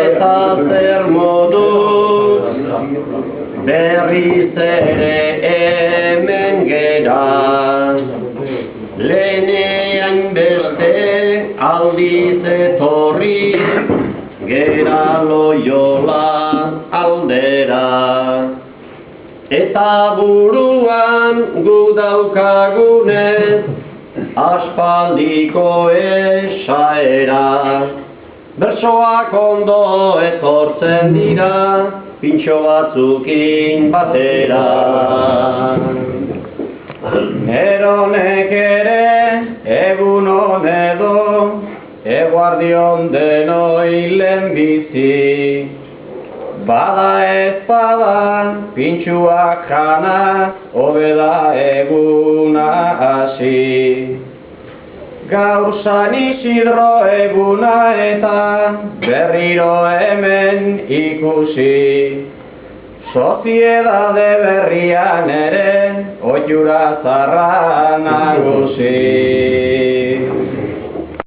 eta zer moduz berriz ere hemen gera. Lehenean beste aldiz etorri gera Loiola aldera. Eta buruan gu daukagunez aspaldiko esaera. Bersoak ondo etortzen dira pintxo batzukin batera. Neronek ere egun on edo eguardion denoi lehenbizi. Bada ez bada pintxuak jana hobeda eguna hasi. Gaur San Isidro eguna eta berriro hemen ikusi. Soziedade berrian ere ohitura zarra nagusi.